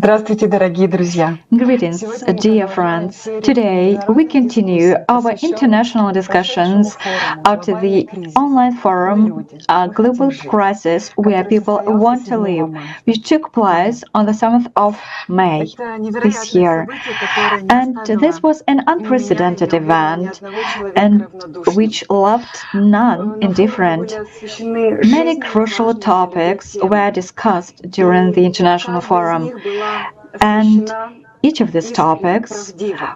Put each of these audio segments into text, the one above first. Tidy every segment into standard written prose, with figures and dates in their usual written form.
Здравствуйте, дорогие друзья! Greetings, dear friends. Today we continue our international discussions out of the online forum, A Global Crisis Where People Want to Live, which took place on the 7th of May this year. And this was an unprecedented event, and which left none indifferent. Many crucial topics were discussed during the international forum, and each of these topics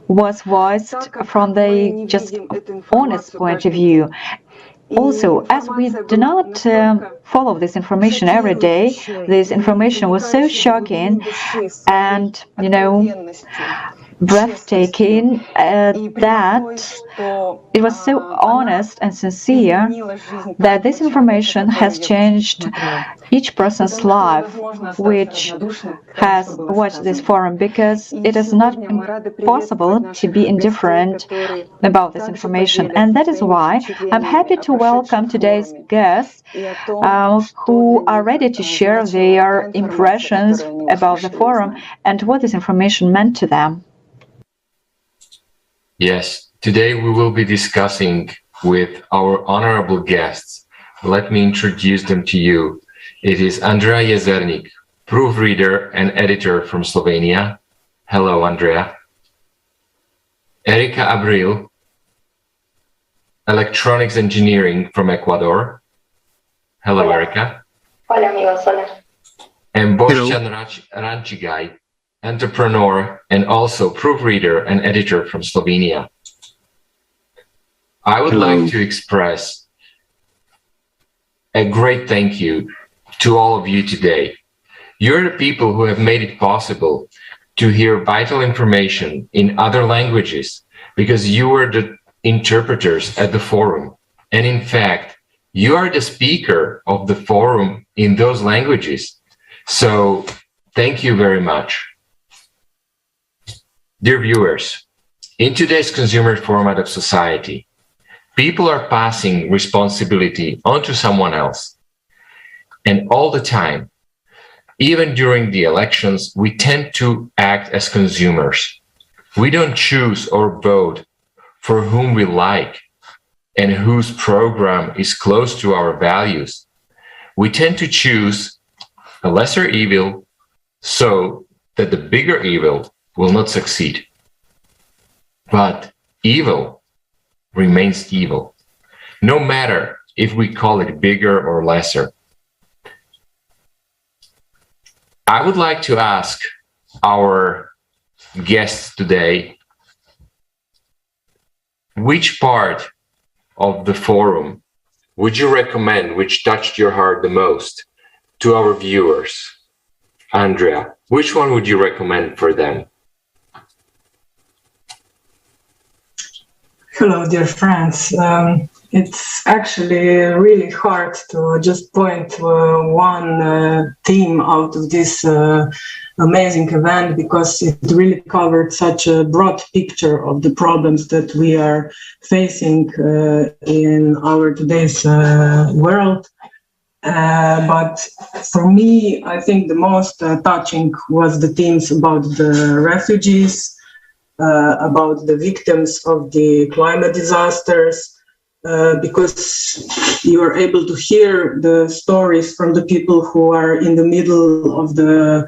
was voiced from the just honest point of view. Also, as we do not follow this information every day, this information was so shocking and, breathtaking that it was so honest and sincere that this information has changed each person's life which has watched this forum, because it is not possible to be indifferent about this information. And that is why I'm happy to welcome today's guests who are ready to share their impressions about the forum and what this information meant to them. Yes, today we will be discussing with our honorable guests. Let me introduce them to you. It is Andrea Jezernik, proofreader and editor from Slovenia. Hello, Andrea. Erika Abril, electronics engineering from Ecuador. Hello, Erika. Hola, amigos. Hola. And Boštjan Rančigai, entrepreneur and also proofreader and editor from Slovenia. I would like to express a great thank you to all of you today. You're the people who have made it possible to hear vital information in other languages, because you were the interpreters at the forum. And in fact, you are the speaker of the forum in those languages. So thank you very much. Dear viewers, in today's consumer format of society, people are passing responsibility onto someone else. And all the time, even during the elections, we tend to act as consumers. We don't choose or vote for whom we like and whose program is close to our values. We tend to choose a lesser evil so that the bigger evil will not succeed. But evil remains evil, no matter if we call it bigger or lesser. I would like to ask our guests today, which part of the forum would you recommend, which touched your heart the most, to our viewers? Andrea, which one would you recommend for them? Hello, dear friends. It's actually really hard to just point one theme out of this amazing event, because it really covered such a broad picture of the problems that we are facing in our today's world. But for me, I think the most touching was the themes about the refugees, about the victims of the climate disasters, because you are able to hear the stories from the people who are in the middle of the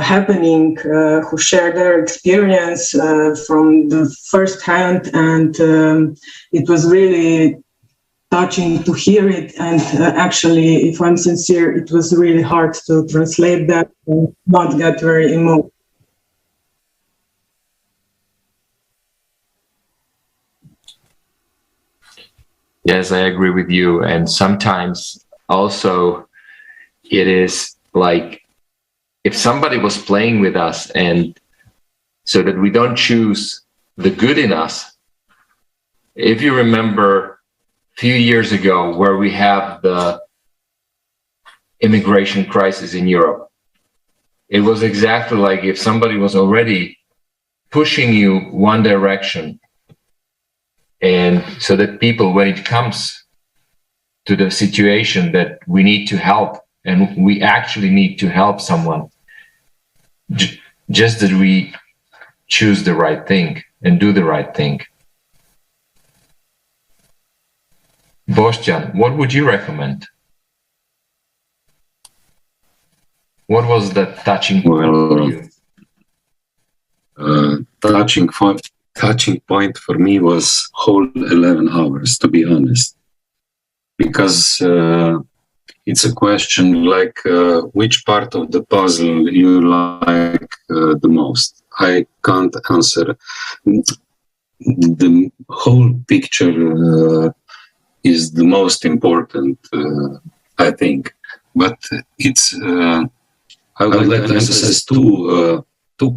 happening, who share their experience from the first hand, and it was really touching to hear it. And actually, if I'm sincere, it was really hard to translate that and not get very emotional. Yes, I agree with you. And sometimes also it is like if somebody was playing with us, and so that we don't choose the good in us. If you remember a few years ago where we have the immigration crisis in Europe, it was exactly like if somebody was already pushing you one direction. And so that people, when it comes to the situation that we need to help, and we actually need to help someone, just that we choose the right thing and do the right thing. Boštjan, what would you recommend? What was that touching point for you? Touching point for me was whole 11 hours, to be honest, because it's a question like which part of the puzzle you like the most. I can't answer. The whole picture is the most important, I think. But it's I would like to emphasize two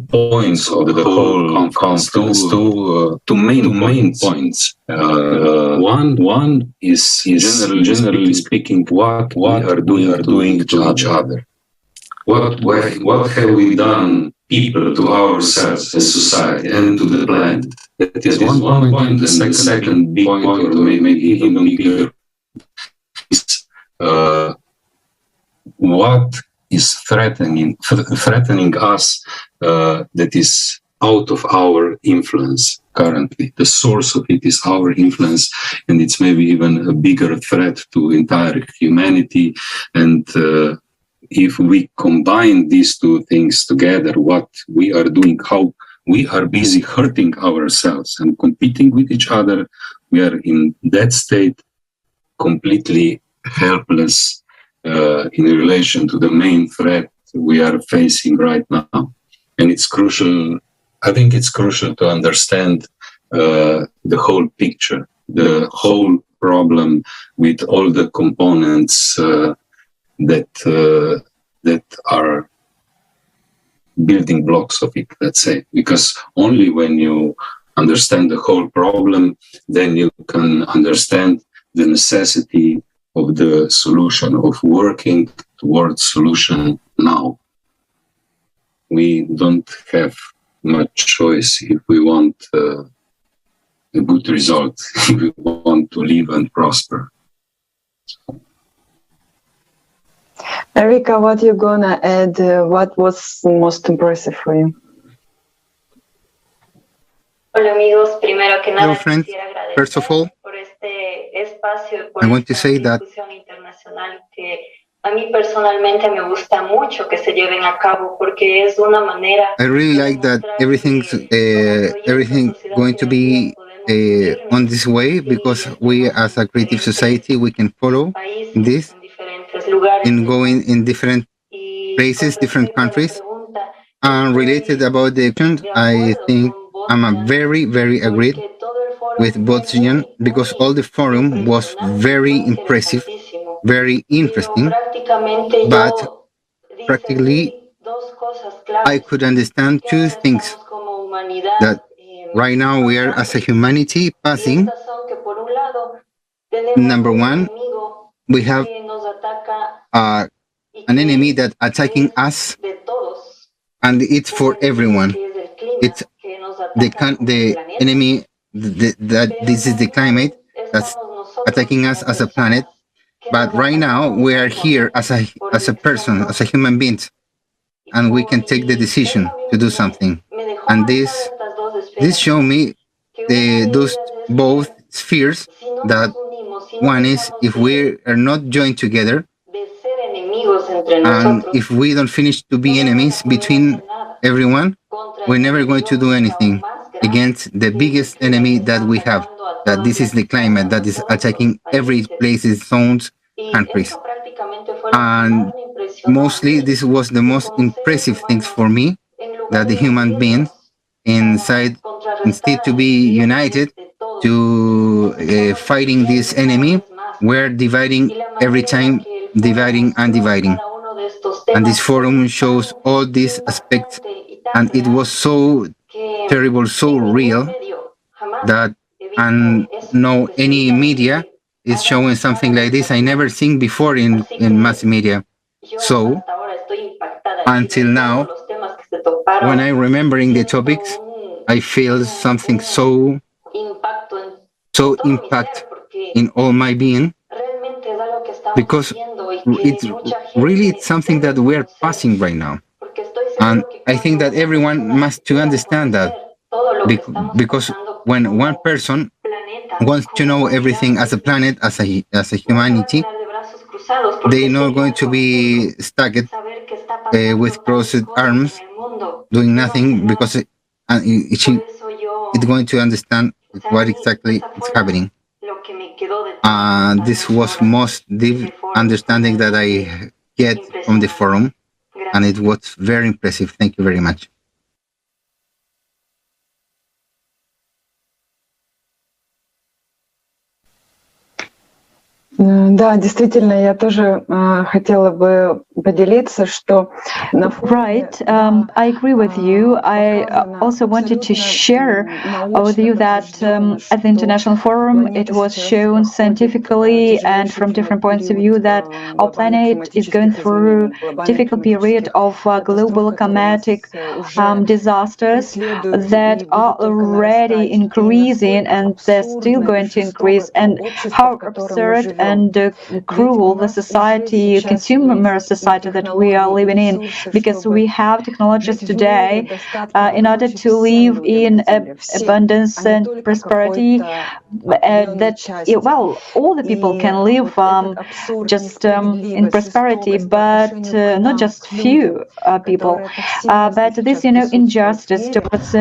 points of the whole conference, two main points. One is generally speaking, what we are doing to each other. What have we done, people, to ourselves as society and to the planet? That is one point. And the second big point, or maybe even bigger, is what is threatening us that is out of our influence currently. The source of it is our influence, and it's maybe even a bigger threat to entire humanity. And if we combine these two things together, what we are doing, how we are busy hurting ourselves and competing with each other, we are in that state completely helpless in relation to the main threat we are facing right now. And it's crucial, I think it's crucial to understand the whole picture, the whole problem with all the components that are building blocks of it, let's say. Because only when you understand the whole problem, then you can understand the necessity of the solution, of working towards solution now. We don't have much choice if we want a good result, if we want to live and prosper. Erika, what you gonna add? What was most impressive for you? Hello, friends. First of all, I want to say that I really like that everything going to be on this way, because we as a creative society, we can follow this in going in different places, different countries. And related about the question, I think I'm very, very agreed with Boštjan, because all the forum was very impressive, very interesting, but practically I could understand two things. That right now we are as a humanity passing. Number one, we have an enemy that attacking us, and it's for everyone. It's the enemy that this is the climate that's attacking us as a planet. But right now we are here as a person, as a human being, and we can take the decision to do something. And this show me those both spheres, that one is if we are not joined together, and if we don't finish to be enemies between everyone, we're never going to do anything against the biggest enemy that we have, that this is the climate that is attacking every places, zones, countries. And mostly this was the most impressive things for me, that the human beings inside, instead to be united to fighting this enemy, we're dividing every time, dividing and dividing. And this forum shows all these aspects, and it was so terrible, so real, that and no any media is showing something like this. I never seen before in mass media. So until now, when I'm remembering the topics, I feel something so impact in all my being, because it's something that we are passing right now. And I think that everyone must to understand that because when one person wants to know everything as a planet, as a humanity, they're not going to be stuck with crossed arms, doing nothing, because it's going to understand what exactly is happening. This was most deep understanding that I get from the forum, and it was very impressive. Thank you very much. Да, действительно, я тоже хотела бы поделиться, что Right, I agree with you. I also wanted to share with you that at the International Forum, it was shown scientifically and from different points of view that our planet is going through a difficult period of global climatic disasters that are already increasing, and they're still going to increase. And how absurd and cruel the society, consumer society that we are living in, because we have technologies today in order to live in abundance and prosperity, well, all the people can live just in prosperity, but not just few people. But this, injustice towards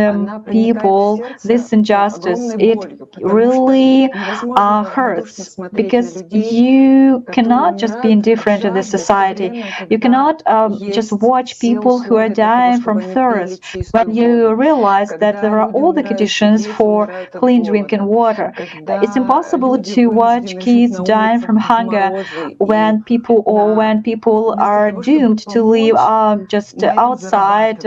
people, this injustice, it really hurts, because you cannot just be indifferent to the society. You cannot just watch people who are dying from thirst when you realize that there are all the conditions for clean drinking water. It's impossible to watch kids dying from hunger when people are doomed to live just outside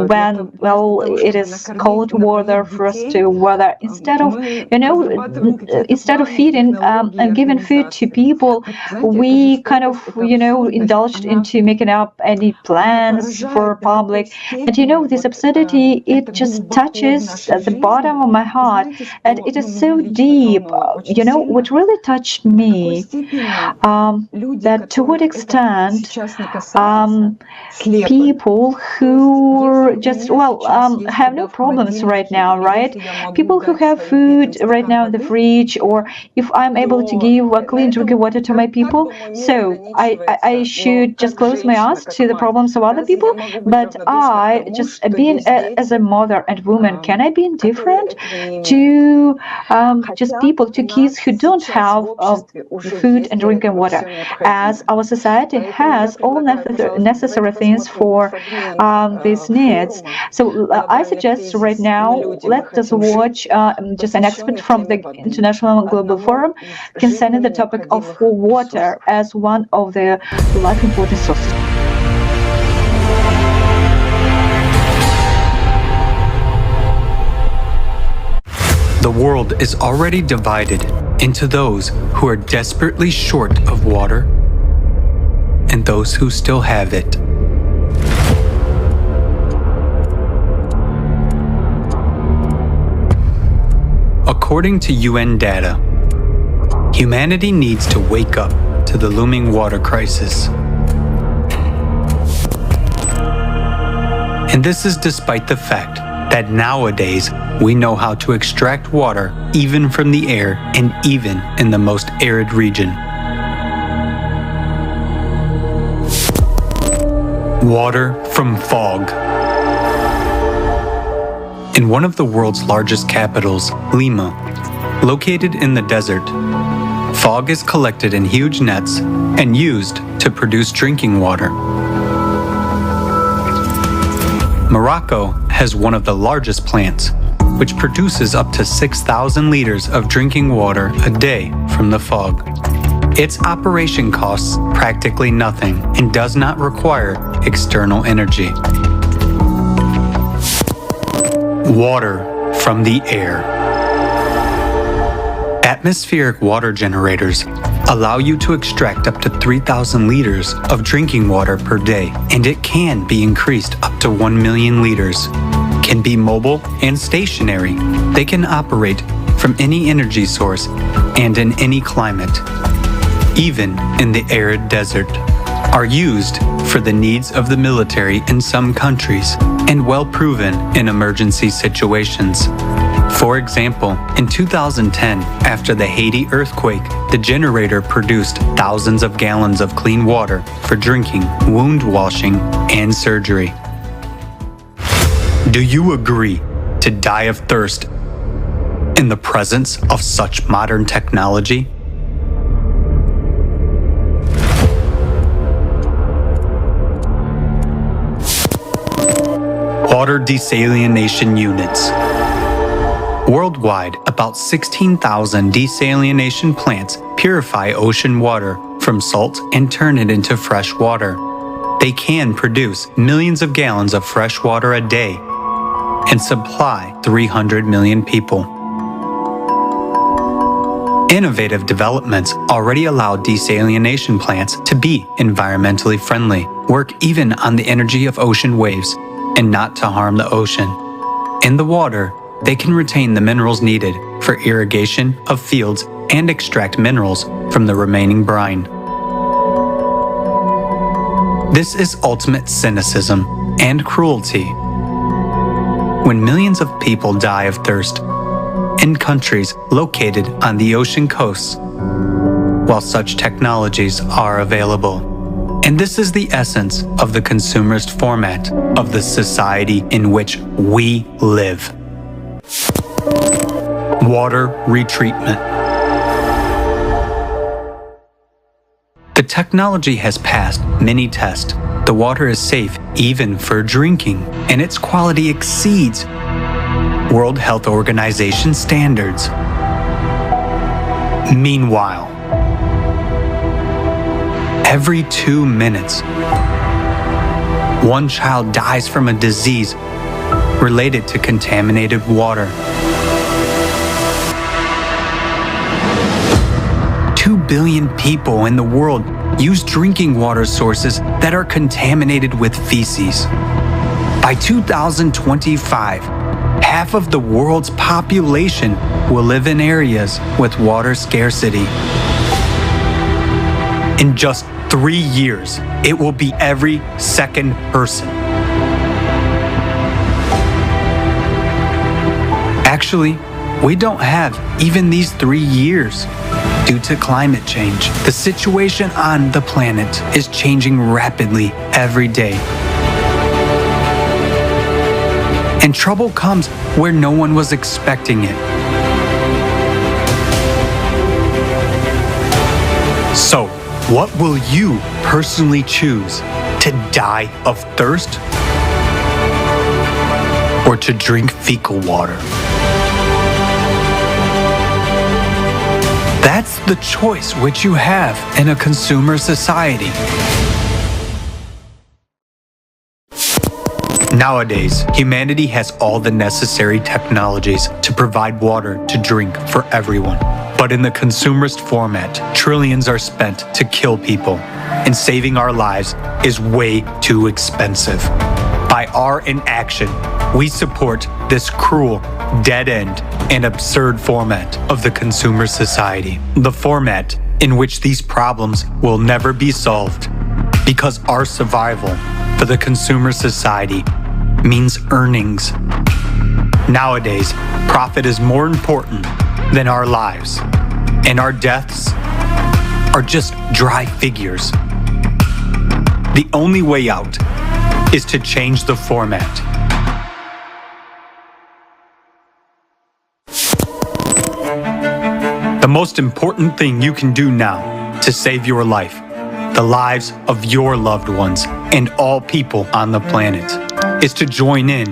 when, well, it is cold weather, frosty weather. Instead of feeding and giving food to people, we kind of indulged into making up any plans for public. And this absurdity, it just touches at the bottom of my heart, and it is so deep. What really touched me, that to what extent people who just have no problems right now, right? People who have food right now in the fridge, or if I'm able to give a clean drinking water to my people, so I should just close my eyes to the problems of other people. But I, just being as a mother and woman, can I be indifferent to just people, to kids who don't have food and drinking water, as our society has all necessary things for these needs? So I suggest right now, let us watch just an expert from the International Global Forum concerning the topic of water as one of the life important sources. The world is already divided into those who are desperately short of water and those who still have it. According to UN data, humanity needs to wake up to the looming water crisis. And this is despite the fact that nowadays we know how to extract water even from the air and even in the most arid region. Water from fog. In one of the world's largest capitals, Lima, located in the desert, fog is collected in huge nets and used to produce drinking water. Morocco has one of the largest plants, which produces up to 6,000 liters of drinking water a day from the fog. Its operation costs practically nothing and does not require external energy. Water from the air. Atmospheric water generators allow you to extract up to 3,000 liters of drinking water per day, and it can be increased up to 1 million liters. Can be mobile and stationary. They can operate from any energy source and in any climate, even in the arid desert. are used for the needs of the military in some countries and well proven in emergency situations. For example, in 2010, after the Haiti earthquake, the generator produced thousands of gallons of clean water for drinking, wound washing, and surgery. Do you agree to die of thirst in the presence of such modern technology? Water desalination units. Worldwide, about 16,000 desalination plants purify ocean water from salt and turn it into fresh water. They can produce millions of gallons of fresh water a day and supply 300 million people. Innovative developments already allow desalination plants to be environmentally friendly, work even on the energy of ocean waves, and not to harm the ocean. In the water, they can retain the minerals needed for irrigation of fields and extract minerals from the remaining brine. This is ultimate cynicism and cruelty. When millions of people die of thirst in countries located on the ocean coasts, while such technologies are available. And this is the essence of the consumerist format of the society in which we live. Water retreatment. The technology has passed many tests. The water is safe even for drinking, and its quality exceeds World Health Organization standards. Meanwhile, every 2 minutes, one child dies from a disease related to contaminated water. 2 billion people in the world use drinking water sources that are contaminated with feces. By 2025, half of the world's population will live in areas with water scarcity. In just 3 years, it will be every second person. Actually, we don't have even these 3 years. Due to climate change, the situation on the planet is changing rapidly every day. And trouble comes where no one was expecting it. So, what will you personally choose? To die of thirst? Or to drink fecal water? That's the choice which you have in a consumer society. Nowadays, humanity has all the necessary technologies to provide water to drink for everyone. But in the consumerist format, trillions are spent to kill people, and saving our lives is way too expensive. By our inaction, we support this cruel, dead-end, and absurd format of the consumer society. The format in which these problems will never be solved, because our survival for the consumer society means earnings. Nowadays, profit is more important than our lives, and our deaths are just dry figures. The only way out is to change the format. The most important thing you can do now to save your life, the lives of your loved ones, and all people on the planet, is to join in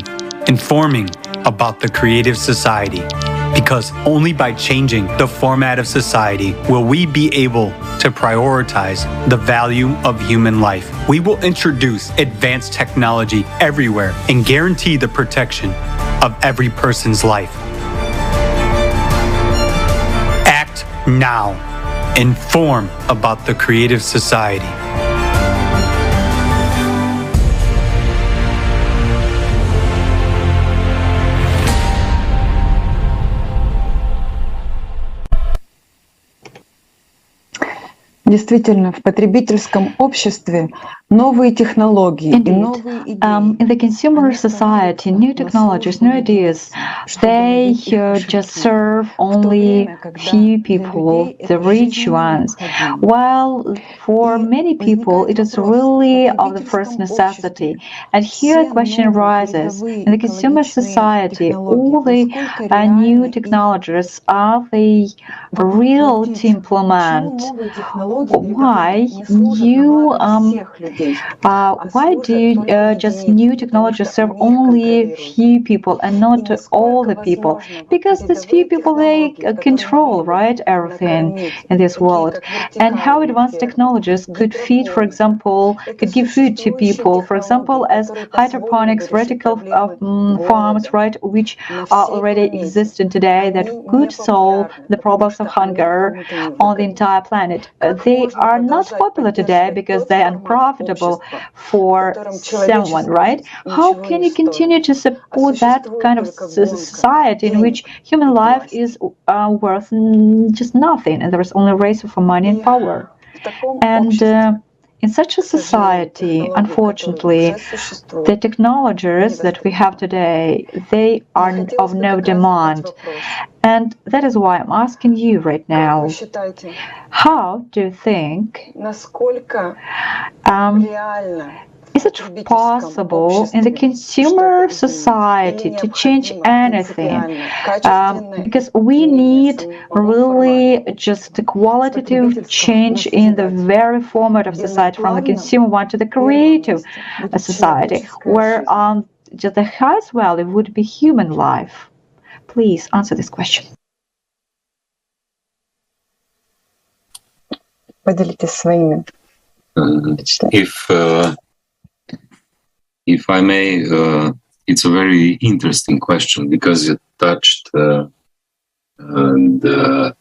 informing about the creative society. Because only by changing the format of society will we be able to prioritize the value of human life. We will introduce advanced technology everywhere and guarantee the protection of every person's life. Act now. Inform about the creative society. Действительно, в потребительском обществе новые технологии и Indeed, новые идеи. in the consumer society, new technologies, new ideas, they just serve only few people, the rich ones. While for many people, it is really of the first necessity. And here a question arises: in the consumer society, all the new technologies, are they real to implement? Why do just new technologies serve only few people and not all the people? Because these few people, they control, right, everything in this world. And how advanced technologies could feed, for example, could give food to people, for example, as hydroponics, vertical farms, right, which are already existing today, that could solve the problems of hunger on the entire planet. They are not popular today because they are unprofitable for someone, right? How can you continue to support that kind of society in which human life is worth just nothing, and there is only a race for money and power? And in such a society, unfortunately, the technologies that we have today, they are of no demand. And that is why I'm asking you right now, how do you think is it possible in the consumer society to change anything? Because we need really just a qualitative change in the very format of society, from the consumer one to the creative society, where just the highest value would be human life. Please answer this question. Поделитесь своими. If I may, it's a very interesting question because it touched the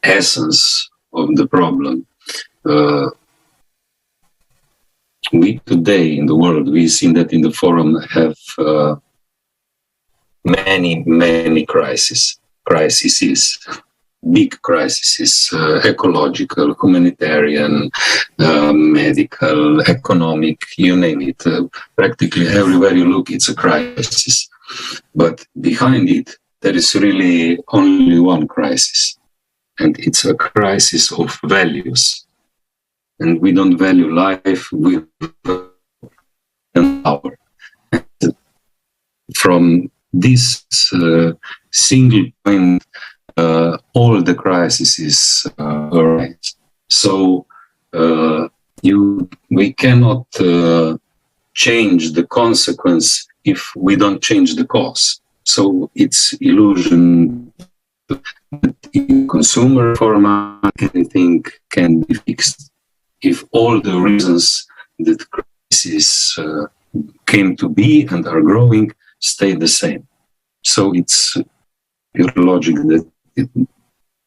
essence of the problem. We today in the world, we've seen that in the forum have many crises, big crises, ecological, humanitarian, medical, economic, you name it. Practically everywhere you look, it's a crisis. But behind it, there is really only one crisis, and it's a crisis of values. And we don't value life with power. From this single point, all the crises arise. So we cannot change the consequence if we don't change the cause. So it's illusion that in consumer format anything can be fixed. If all the reasons that crises came to be and are growing stay the same. So it's pure logic that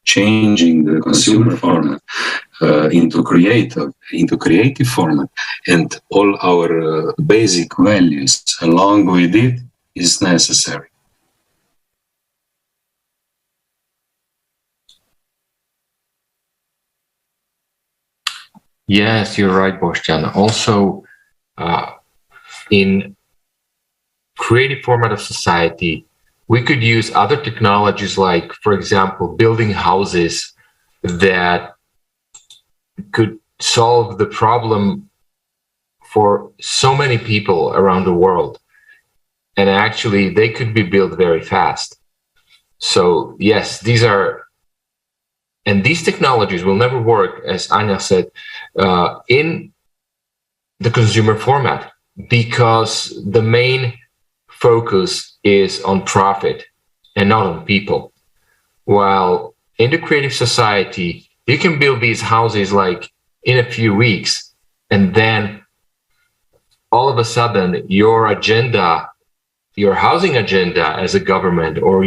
changing the consumer format into creative format, and all our basic values along with it is necessary. Yes, you're right, Boštjan. Also, in creative format of society, we could use other technologies like, for example, building houses that could solve the problem for so many people around the world. And actually, they could be built very fast. So yes, these technologies will never work, as Anya said, in the consumer format, because the main focus is on profit and not on people. While in the creative society, you can build these houses like in a few weeks, and then all of a sudden your housing agenda as a government or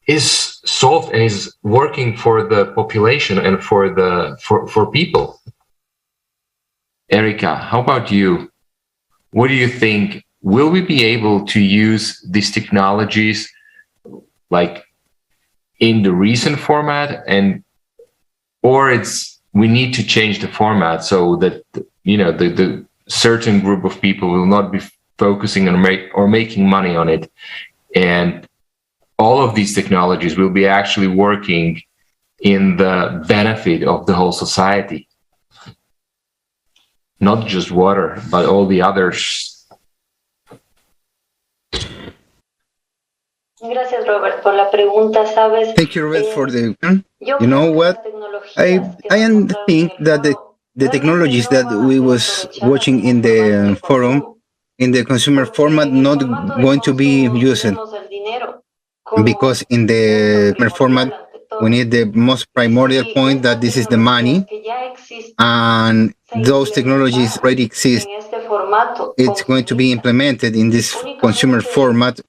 is solved and is working for the population and for people. Erika, how about you? What do you think? Will we be able to use these technologies like in the recent format, or it's we need to change the format so that, you know, the certain group of people will not be focusing on making money on it, and all of these technologies will be actually working in the benefit of the whole society, not just water, but all the others. Gracias, Robert, por la pregunta. Sabes, thank you, Robert, for the. You know what? I think that the technologies that we was watching in the forum, in the consumer format, not going to be used, because in the consumer format we need the most primordial point, that this is the money, and those technologies already exist. It's going to be implemented in this consumer format.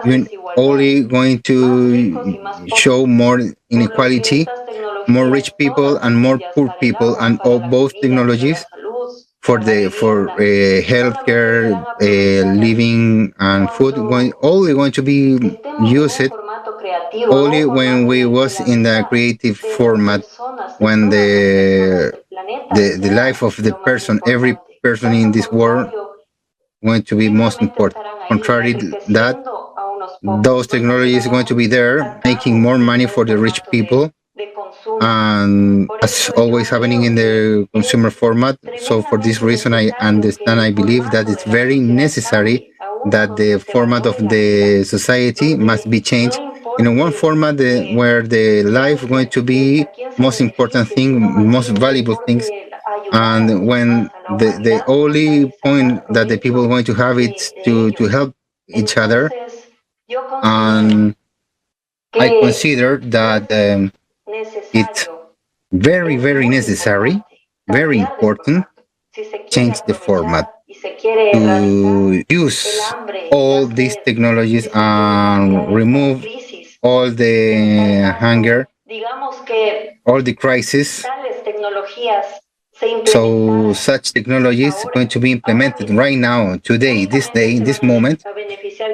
You're only going to show more inequality, more rich people and more poor people, and all both technologies for healthcare, living, and food only going to be used only when we was in the creative format, when the life of the person, every person in this world, going to be most important. Contrary to that, those technologies are going to be there, making more money for the rich people, and as always happening in the consumer format. So for this reason, I understand, I believe that it's very necessary that the format of the society must be changed in one format where the life is going to be most important thing, most valuable things, and when the only point that the people are going to have is to help each other. And I consider that it's very, very necessary, very important, change the format to use all these technologies and remove all the hunger, all the crisis. So such technologies are going to be implemented right now, today, this day, this moment,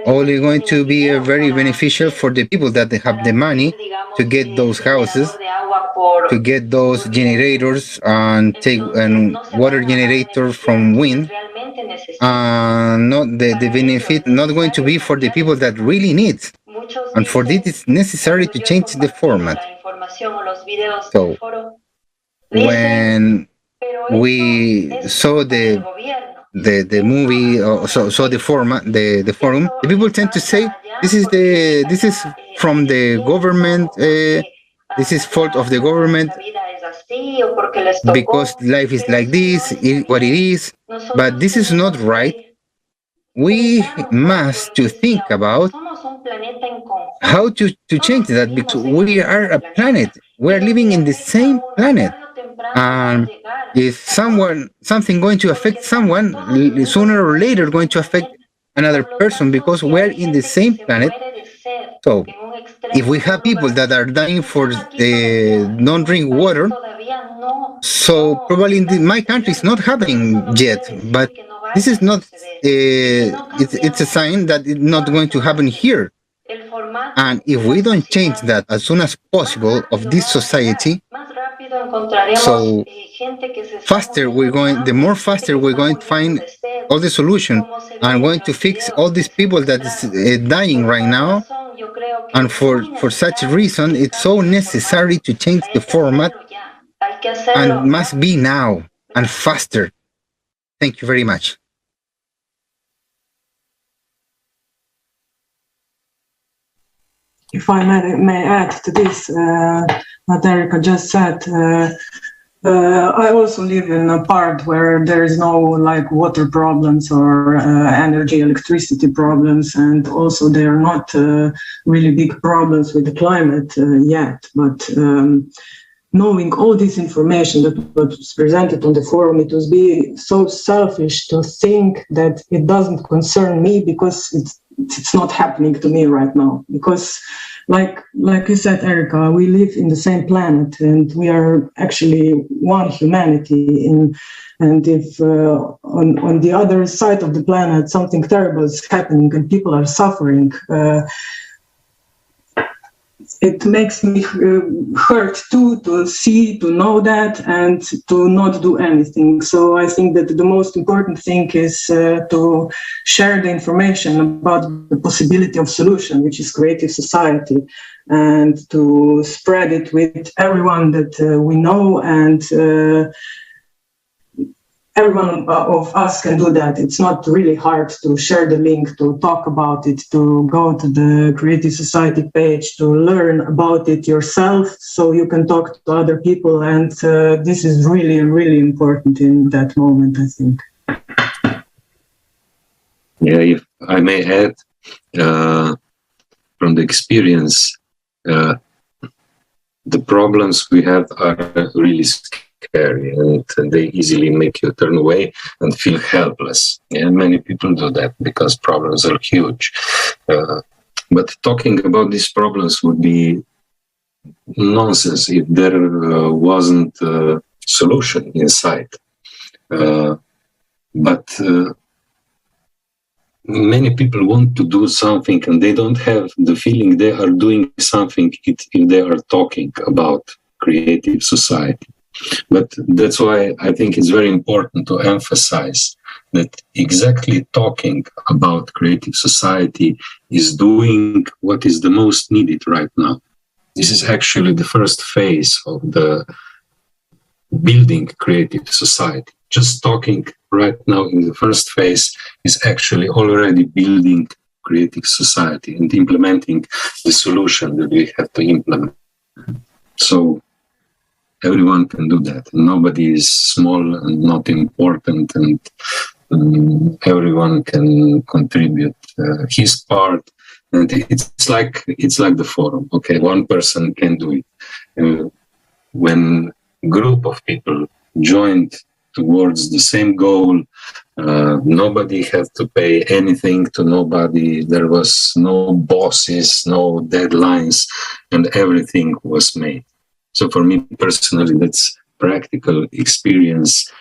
only going to be very beneficial for the people that they have the money to get those houses, to get those generators, and take water generator from wind. Not the benefit not going to be for the people that really need. And for this, it's necessary to change the format. So when we saw the movie, so the format, the forum, the people tend to say this is from the government, this is fault of the government because life is like this, what it is. But this is not right. We must to think about how to change that, because we are a planet. We are living in the same planet. And if something going to affect someone, sooner or later going to affect another person, because we're in the same planet. So if we have people that are dying for don't drink water, so probably in my country it's not happening yet, but this is not it's a sign that it's not going to happen here. And if we don't change that as soon as possible of this society, so the more faster we're going to find all the solution and going to fix all these people that is dying right now. And for such a reason, it's so necessary to change the format, and must be now and faster. Thank you very much. If I may add to this, what Erica just said, I also live in a part where there is no water problems or electricity problems, and also there are not really big problems with the climate yet. But knowing all this information that was presented on the forum, it was be so selfish to think that it doesn't concern me because it's not happening to me right now. Because like you said, Erica, we live in the same planet and we are actually one humanity. And if on the other side of the planet something terrible is happening and people are suffering, it makes me hurt too, to see, to know that, and to not do anything. So I think that the most important thing is to share the information about the possibility of solution, which is creative society, and to spread it with everyone that we know, and everyone of us can do that. It's not really hard to share the link, to talk about it, to go to the Creative Society page, to learn about it yourself so you can talk to other people. And this is really, really important in that moment, I think. Yeah, if I may add, from the experience, the problems we have are really scary, and they easily make you turn away and feel helpless. And many people do that because problems are huge. But talking about these problems would be nonsense if there wasn't a solution in sight. But many people want to do something and they don't have the feeling they are doing something if they are talking about creative society. But that's why I think it's very important to emphasize that exactly talking about creative society is doing what is the most needed right now. This is actually the first phase of the building creative society. Just talking right now in the first phase is actually already building creative society and implementing the solution that we have to implement. So everyone can do that. Nobody is small and not important, and everyone can contribute his part. And it's like the forum. Okay, one person can do it. When a group of people joined towards the same goal, nobody had to pay anything to nobody. There was no bosses, no deadlines, and everything was made. So for me personally, that's practical experience.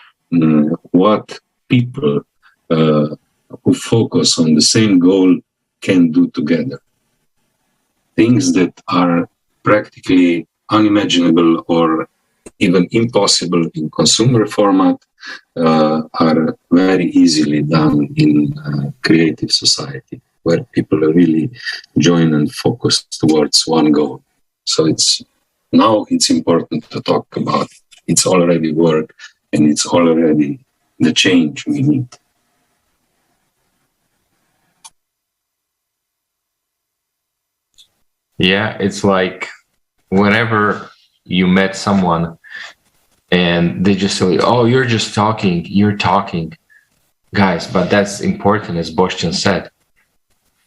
What people who focus on the same goal can do together. Things that are practically unimaginable or even impossible in consumer format are very easily done in creative society, where people really join and focus towards one goal. So now it's important to talk about it. It's already work, and it's already the change we need. Yeah, it's like whenever you met someone and they just say, oh, you're just talking, you're talking. Guys, but that's important, as Bostian said.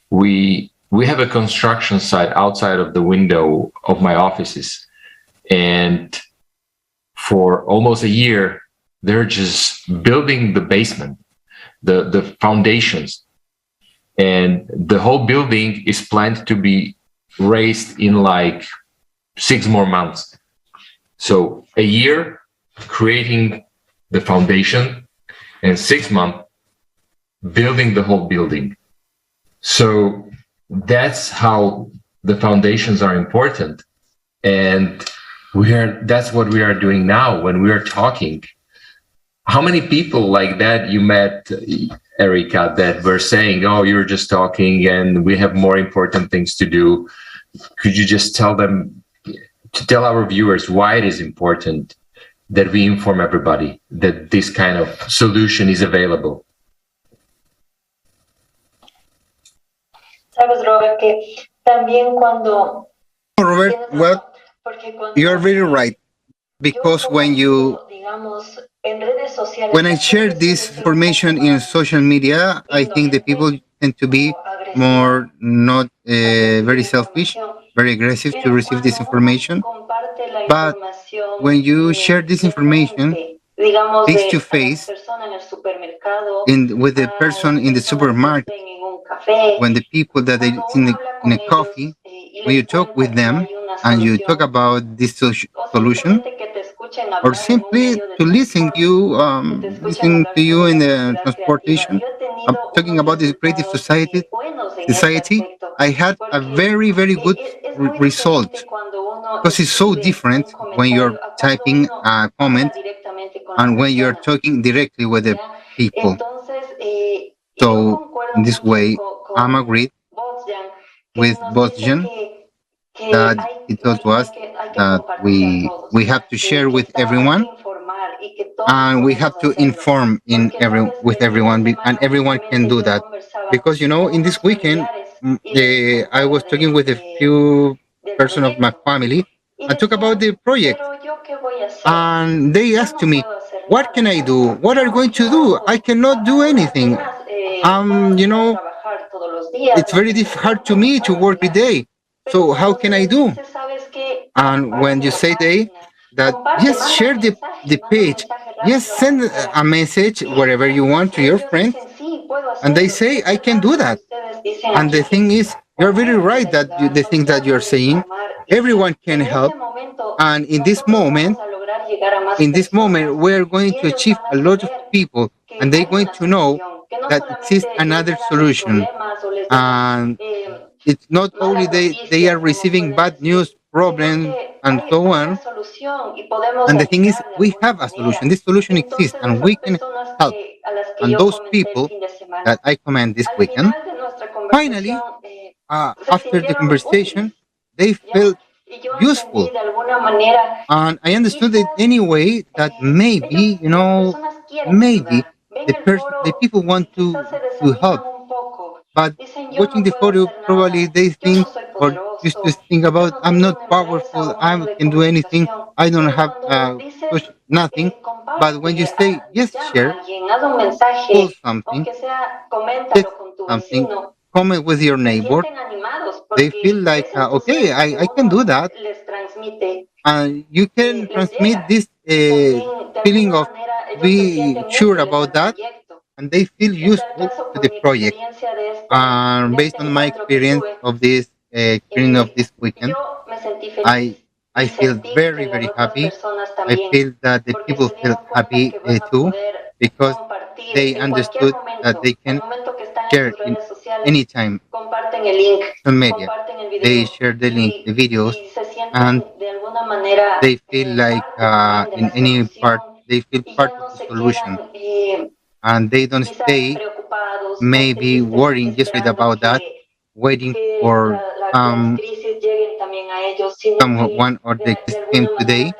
We have a construction site outside of the window of my offices. And for almost a year, they're just building the basement, the foundations. And the whole building is planned to be raised in like 6 more months. So a year creating the foundation and 6 months building the whole building. So that's how the foundations are important. And that's what we are doing now when we are talking. How many people like that you met, Erika, that were saying, oh, you're just talking and we have more important things to do? Could you just tell our viewers why it is important that we inform everybody that this kind of solution is available? Sabes, Robert, que también cuando... Robert, well, you're really right. Because when I share this information in social media, I think the people tend to be more not very selfish, very aggressive to receive this information. But when you share this information face to face with the person in the supermarket, when the people that they in a coffee, when you talk with them and you talk about this solution, or simply to listen to you in the transportation, talking about this creative society, I had a very, very good result, because it's so different when you're typing a comment and when you're talking directly with the people. So in this way, I'm agreed with Bosjan that he told to us that we have to share with everyone and we have to inform with everyone, and everyone can do that, because in this weekend I was talking with a few person of my family and talk about the project, and they asked me, what can I do, what are you going to do? I cannot do anything. It's very hard to me to work every day, so how can I do? And when you say that, yes, share the page, yes, send a message wherever you want to your friends, and they say, I can do that. And the thing is, you're very right that the thing that you're saying, everyone can help. And in this moment, we're going to achieve a lot of people, and they're going to know that exists another solution. And it's not only they are receiving bad news, problems, and so on. And the thing is, we have a solution. This solution exists, and we can help. And those people that I commend this weekend, finally, after the conversation, they felt useful. And I understood it anyway that maybe, maybe the people want to help. But watching the photo, probably they think or used to think about, I'm not powerful, I can do anything, I don't have nothing. But when you say, yes, share, post something, text something, comment with your neighbor, they feel like, okay, I can do that. And you can transmit this feeling of be sure about that, and they feel useful to the project. Based on my experience of this weekend, I feel very, very happy. I feel that the people feel happy too, because they understood that they can share in any time on media. They share the link, the videos, and they feel like in any part, they feel part of the solution. And they don't stay maybe worrying just about that, waiting for someone or the crisis came today,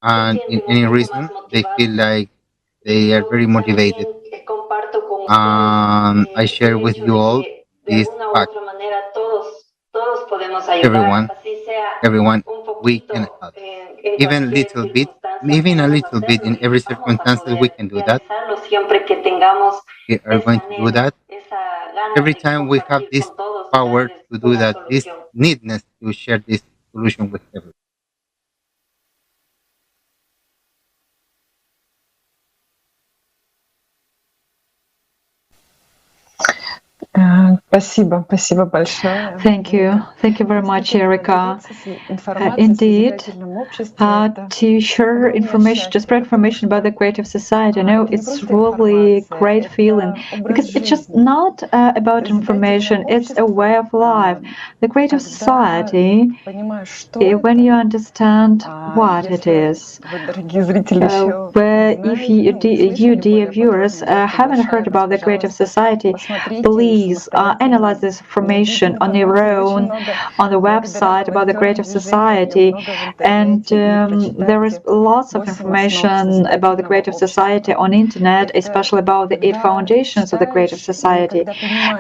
and in any reason they feel like they are very motivated. I share with you all this fact. Everyone, we can help. Even a little bit in every circumstance, we can do that. We are going to do that. Every time we have this power to do that, this needness to share this solution with everyone. Thank you very much, Erika. Indeed, to share information, to spread information about the creative society, it's really a great feeling, because it's just not about information, it's a way of life. The creative society, when you understand what it is, where if you dear viewers, haven't heard about the creative society, please analyze this information on your own on the website about the creative society. And there is lots of information about the creative society on internet, especially about the 8 foundations of the creative society.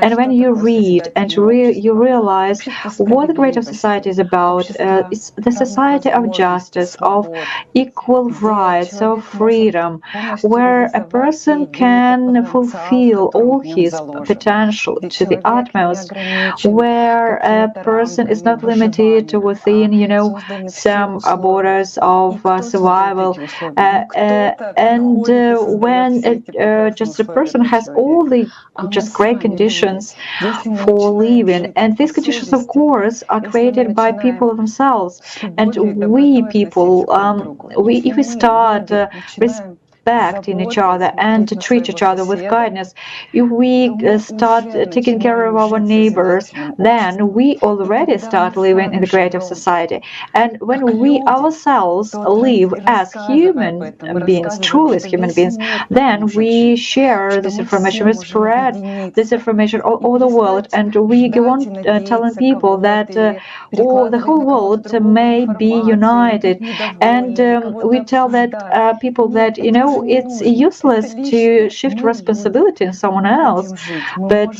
And when you read and you realize what the creative society is about, it's the society of justice, of equal rights, of freedom, where a person can fulfill all his potential to the utmost, where a person is not limited within, some borders of survival, and when just a person has all the just great conditions for living, and these conditions, of course, are created by people themselves, and we people, if we start respect in each other and to treat each other with kindness, if we start taking care of our neighbors, then we already start living in the creative society. And when we ourselves live as human beings, truly as human beings, then we share this information, we spread this information all over the world, and we go on telling people that the whole world may be united. And we tell that people that, you know, it's useless to shift responsibility on someone else, but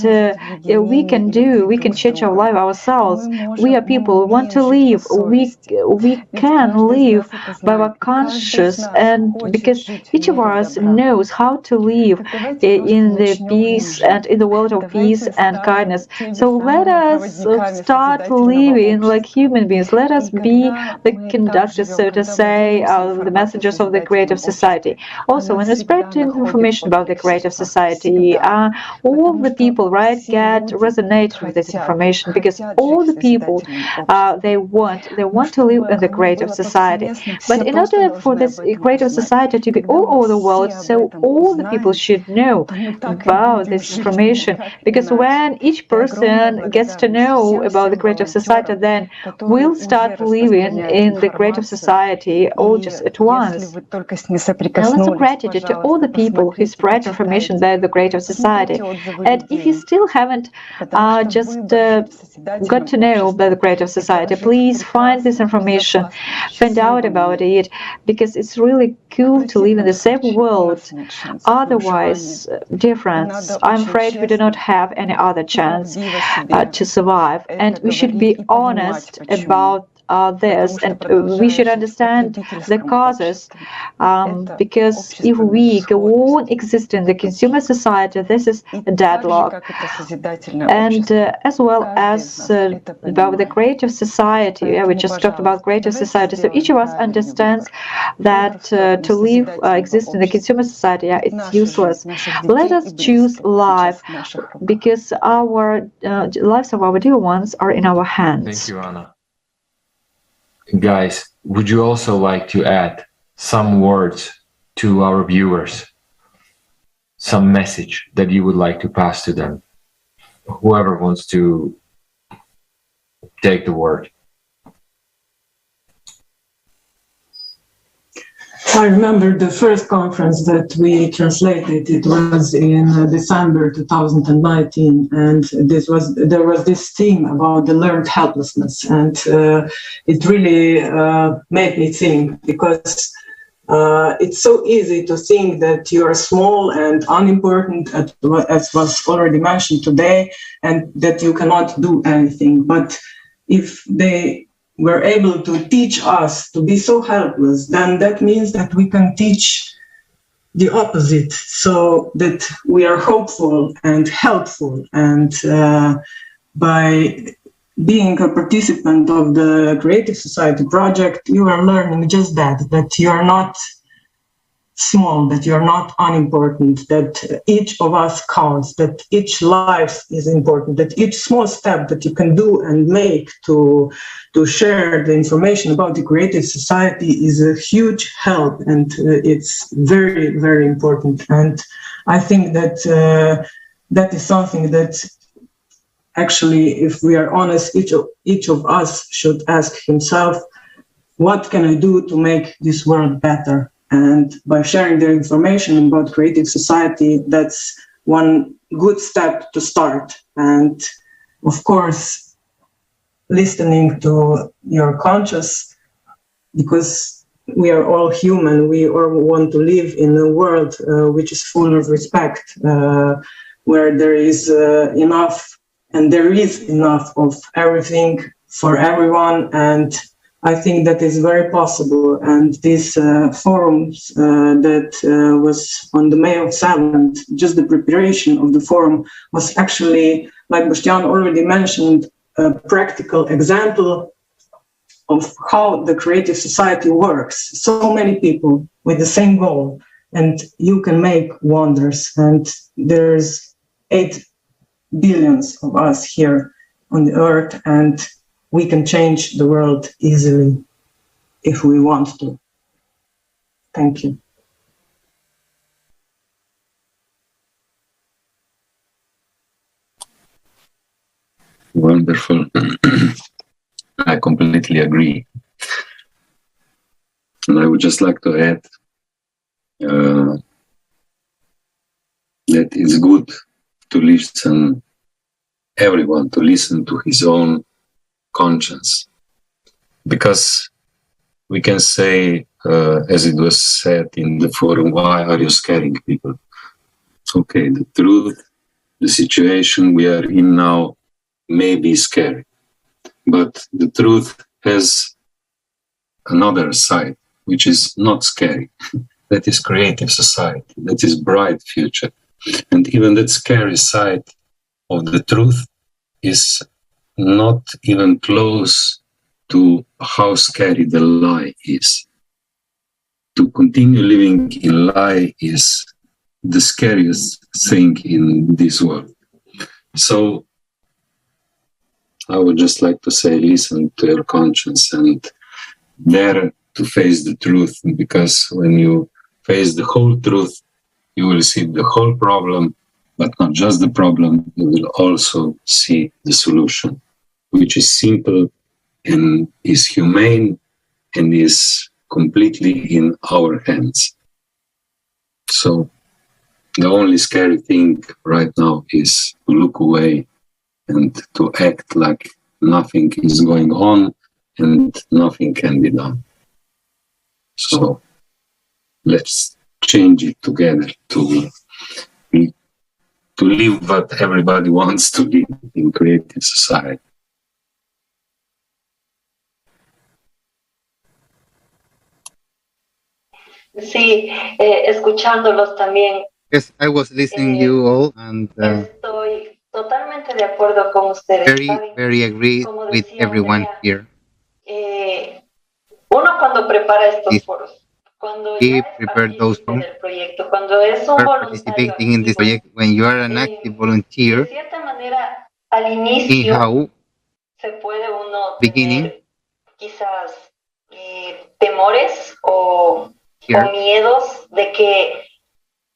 we can change our life ourselves. We are people who want to live. We can live by our conscience, and because each of us knows how to live in the peace and in the world of peace and kindness. So let us start living like human beings. Let us be the conductors, so to say, the messengers of the creative society. Also, when we spread information about the creative society, all the people, right, resonate with this information, because all the people they want to live in the creative society. But in order for this creative society to be all over the world, so all the people should know about this information, because when each person gets to know about the creative society, then we'll start living in the creative society all just at once. And lots of gratitude to all the people who spread information about the creative society. And if you still haven't just got to know about the creative society, please find this information, find out about it, because it's really cool to live in the same world. Otherwise, dear friends, I'm afraid we do not have any other chance to survive. And we should be honest about this, and we should understand the causes, because if we go on existing in the consumer society, this is a deadlock. And as well as about the creative society, we just talked about creative society, so each of us understands that to live, exist in the consumer society, it's useless. Let us choose life, because our lives of our dear ones are in our hands. Thank you, Anna. Guys, would you also like to add some words to our viewers? Some message that you would like to pass to them? Whoever wants to take the word. I remember the first conference that we translated. It was in December 2019, and there was this theme about the learned helplessness, and it really made me think, because it's so easy to think that you are small and unimportant, as was already mentioned today, and that you cannot do anything. But if they were able to teach us to be so helpless, then that means that we can teach the opposite, so that we are hopeful and helpful. And by being a participant of the Creative Society project, you are learning just that you are not small, that you're not unimportant, that each of us counts, that each life is important, that each small step that you can do and make to share the information about the creative society is a huge help, and it's very, very important. And I think that that is something that actually, if we are honest, each of us should ask himself, what can I do to make this world better? And by sharing their information about creative society, that's one good step to start. And of course, listening to your conscience, because we are all human, we all want to live in a world which is full of respect, where there is enough, and there is enough of everything for everyone. And I think that is very possible. And this forum that was on the May 7th, just the preparation of the forum was actually, like Boštjan already mentioned, a practical example of how the creative society works. So many people with the same goal, and you can make wonders. And there's 8 billion of us here on the earth, and we can change the world easily if we want to. Thank you. Wonderful. I completely agree. And I would just like to add that it's good to listen, everyone to listen to his own conscience. Because we can say, as it was said in the forum, why are you scaring people? Okay, the truth, the situation we are in now may be scary, but the truth has another side, which is not scary. That is creative society, that is bright future. And even that scary side of the truth is not even close to how scary the lie is. To continue living in lie is the scariest thing in this world. So I would just like to say, listen to your conscience and dare to face the truth, because when you face the whole truth, you will see the whole problem, but not just the problem, you will also see the solution, which is simple and is humane and is completely in our hands. So the only scary thing right now is to look away and to act like nothing is going on and nothing can be done. So let's change it together to live what everybody wants to live in creative society. Sí, escuchándolos también. Yes, I was listening you all, and Estoy totalmente de acuerdo con ustedes. very agree with everyone here. Uno cuando prepara estos Yes. foros, cuando We ya es prepared those partícipe forms. del proyecto, cuando es un voluntario Participating in this activo, project, when you are an active volunteer, de cierta manera, al inicio anyhow, se puede uno beginning, tener quizás temores o miedos de que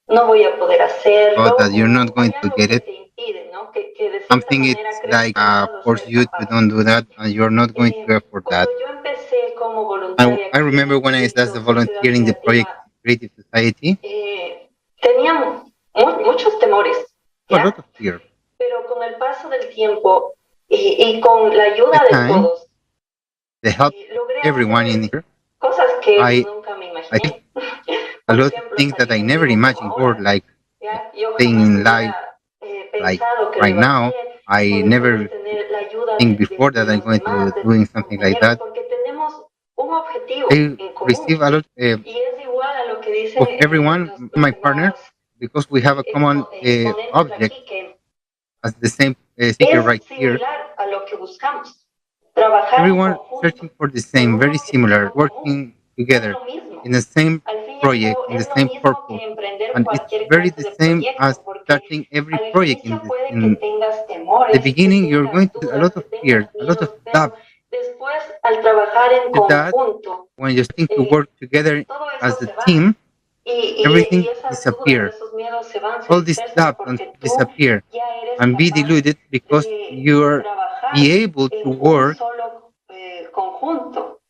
no voy a poder hacerlo, but that you're not going to get it. te impide, ¿no? Que de cierta Something manera it's crees like que no vas a force ser you to capaz. don't do that, and you're not going to afford that. Cuando yo empecé como voluntaria I remember when I started volunteering in the project Creative Society, tenía muchos temores, a lot of fear. pero con el paso del tiempo y con la ayuda de todos, They help everyone in here. Cosas que I nunca me I imaginé. a lot of things that I never imagined before, like staying in life, like right now. I never think before that I'm going to doing something like that. I receive a lot of everyone, my partner, because we have a common object as the same speaker right here. Everyone searching for the same, very similar, working together in the same project, in the same purpose. And it's very the same as starting every project in the beginning. You're going to a lot of fear, a lot of doubt. That when you're starting to work together as a team, everything disappears. All this doubt disappear and be diluted because you're be able to work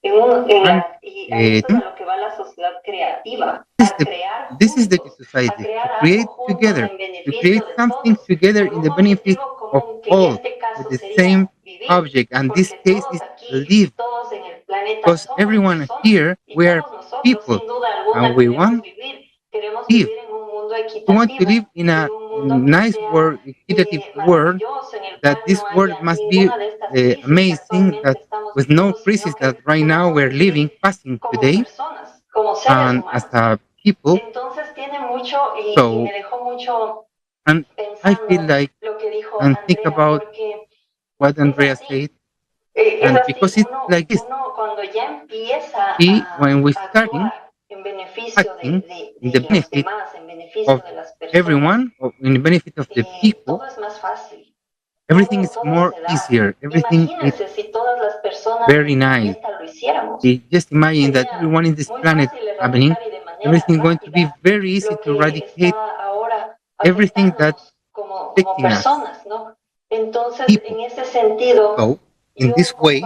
and this is the society, to create together, to create something together in the benefit of all with the same object, and this case is live, because everyone here, we are people and we want live. We want to live in a nice world, equitative world, that this world must be amazing, that with no crisis that right now we're living, passing today, and as a people. So, and I feel like, and think about what Andrea said, and because it's like this, when we starting acting in the benefit of everyone, or in the benefit of the people, everything is more easier. Everything is very nice. Just imagine that everyone in this planet happening, everything going to be very easy to eradicate everything that's affecting us. people. So, in this way,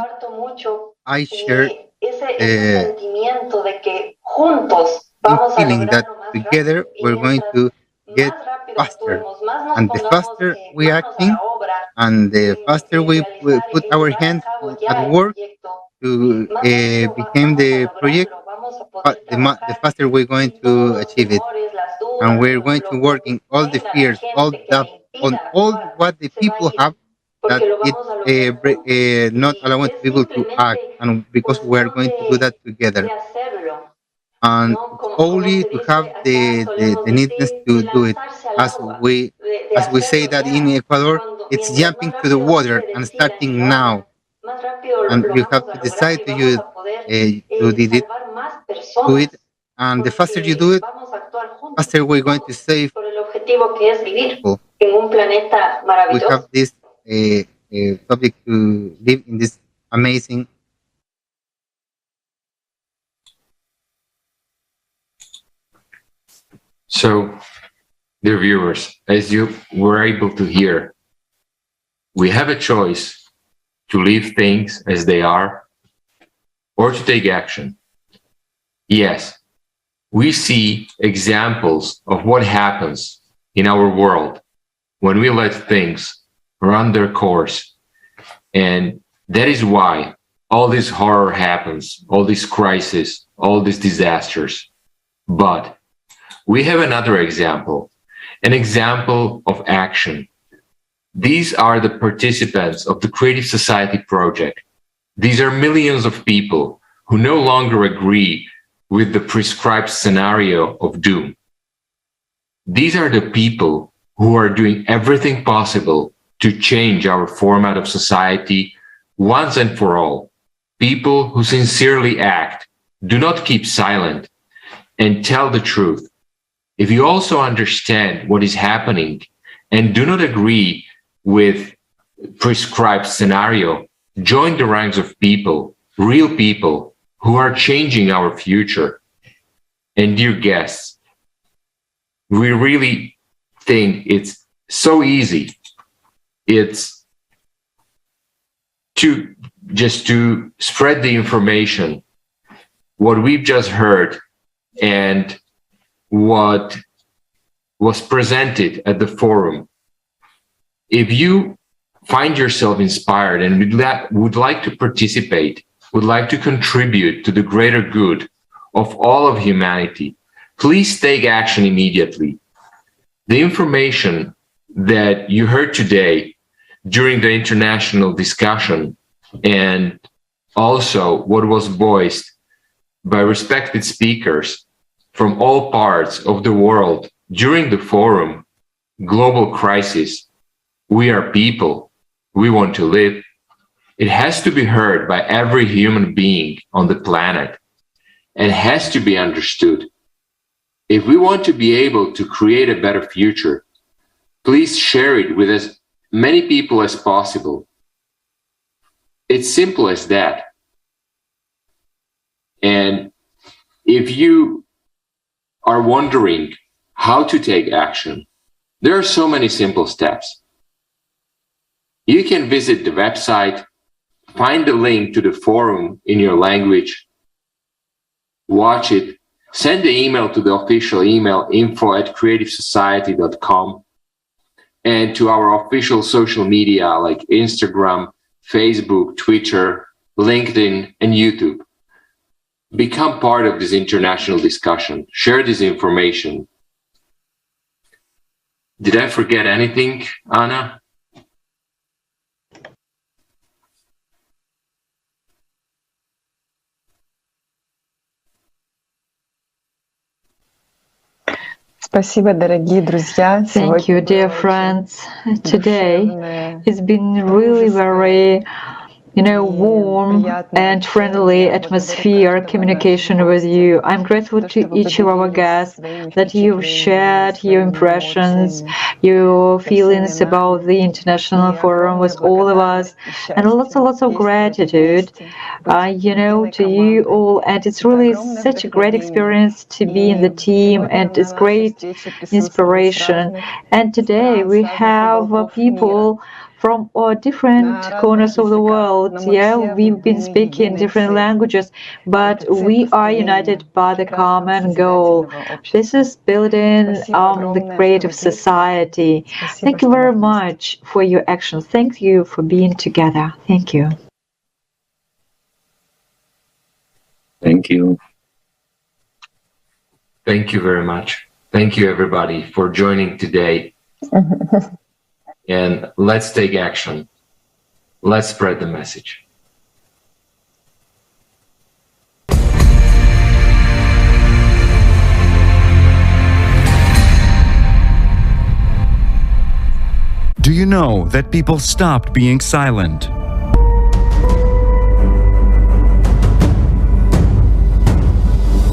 I share the feeling that together we're going to get faster. And the faster we acting, and the faster we put our hands at work to become the project, the faster we're going to achieve it. And we're going to work in all the fears, all that, on all what the people have, that it's not allowing people to act, and because we're going to do that together. And it's only to have the needness to do it, as we say that in Ecuador, it's jumping to the water and starting now, and you have to decide to use to did it do it, and the faster you do it, faster we're going to save people. We have this topic to live in this amazing. So, dear viewers, as you were able to hear, we have a choice to leave things as they are or to take action. Yes, we see examples of what happens in our world when we let things run their course. And that is why all this horror happens, all these crises, all these disasters. But we have another example, an example of action. These are the participants of the Creative Society project. These are millions of people who no longer agree with the prescribed scenario of doom. These are the people who are doing everything possible to change our format of society once and for all. People who sincerely act, do not keep silent, and tell the truth. If you also understand what is happening and do not agree with prescribed scenario, join the ranks of people, real people, who are changing our future. And dear guests, we really think it's so easy. It's just to spread the information, what we've just heard and what was presented at the forum. If you find yourself inspired and would like to participate, would like to contribute to the greater good of all of humanity, please take action immediately. The information that you heard today during the international discussion, and also what was voiced by respected speakers from all parts of the world during the forum, Global Crisis, we are people, we want to live. It has to be heard by every human being on the planet and has to be understood. If we want to be able to create a better future, please share it with as many people as possible. It's simple as that. And if you are wondering how to take action, there are so many simple steps. You can visit the website, find the link to the forum in your language, watch it, send the email to the official email info@creativesociety.com, and to our official social media like Instagram, Facebook, Twitter, LinkedIn, and YouTube. Become part of this international discussion. Share this information. Did I forget anything, Anna? Thank you, dear friends. Today it's been really very warm and friendly atmosphere communication with you. I'm grateful to each of our guests that you've shared your impressions, your feelings about the International Forum with all of us, and lots of gratitude, to you all. And it's really such a great experience to be in the team, and it's great inspiration. And today we have people from different corners of the world. Yeah, we've been speaking different languages, but we are united by the common goal. This is building the creative society. Thank you very much for your action. Thank you for being together. Thank you. Thank you. Thank you very much. Thank you, everybody, for joining today. And let's take action. Let's spread the message. Do you know that people stopped being silent?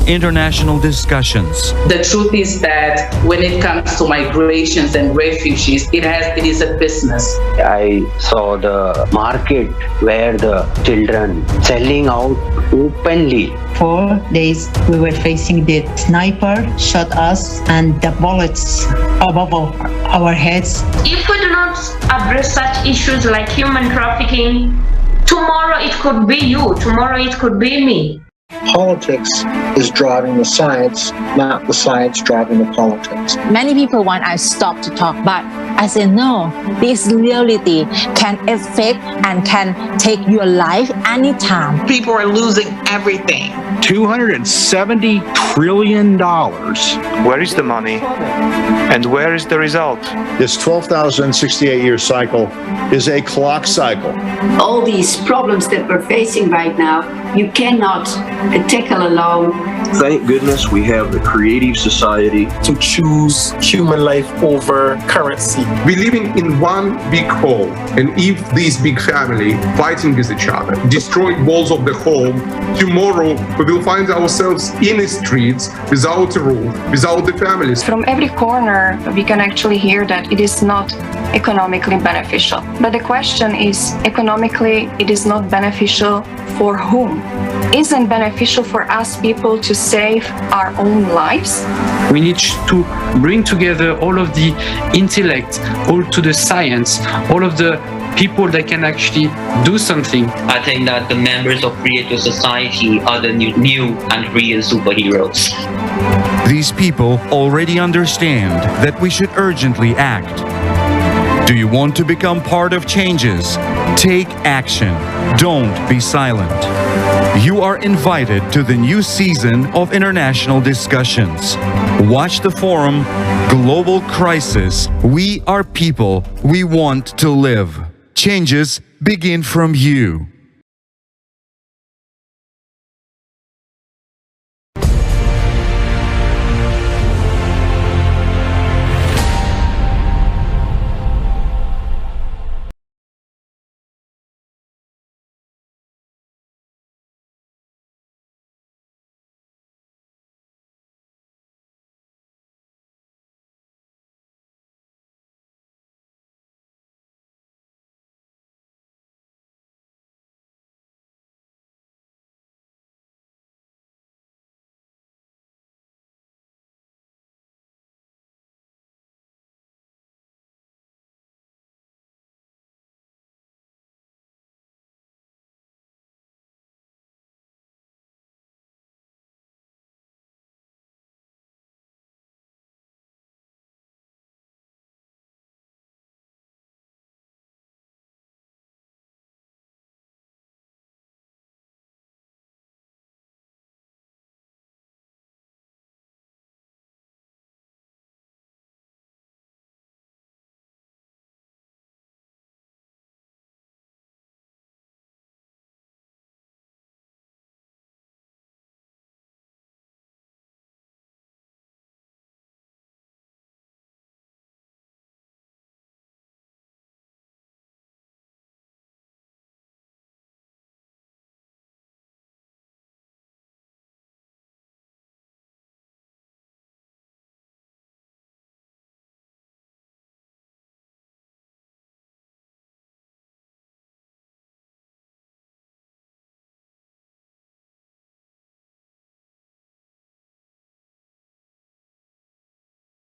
International discussions. The truth is that when it comes to migrations and refugees, it is a business. I saw the market where the children selling out openly. 4 days we were facing the sniper shot us and the bullets above our heads. If we do not address such issues like human trafficking, tomorrow it could be you, tomorrow it could be me. Politics is driving the science, not the science driving the politics. Many people want us to stop to talk, but I say no. This reality can affect and can take your life anytime. People are losing everything. $270 trillion. Where is the money? And where is the result? This 12,068-year cycle is a clock cycle. All these problems that we're facing right now, you cannot tackle alone. Thank goodness we have the creative society to choose human life over currency. We're living in one big home, and if this big family fighting with each other, destroying walls of the home, tomorrow we will find ourselves in the streets without a roof, without the families. From every corner, we can actually hear that it is not economically beneficial. But the question is, economically, it is not beneficial for whom? Isn't beneficial for us people to save our own lives? We need to bring together all of the intellect, all to the science, all of the people that can actually do something. I think that the members of Creative Society are the new and real superheroes. These people already understand that we should urgently act. Do you want to become part of changes? Take action. Don't be silent. You are invited to the new season of international discussions. Watch the forum, Global Crisis. We are people. We want to live. Changes begin from you.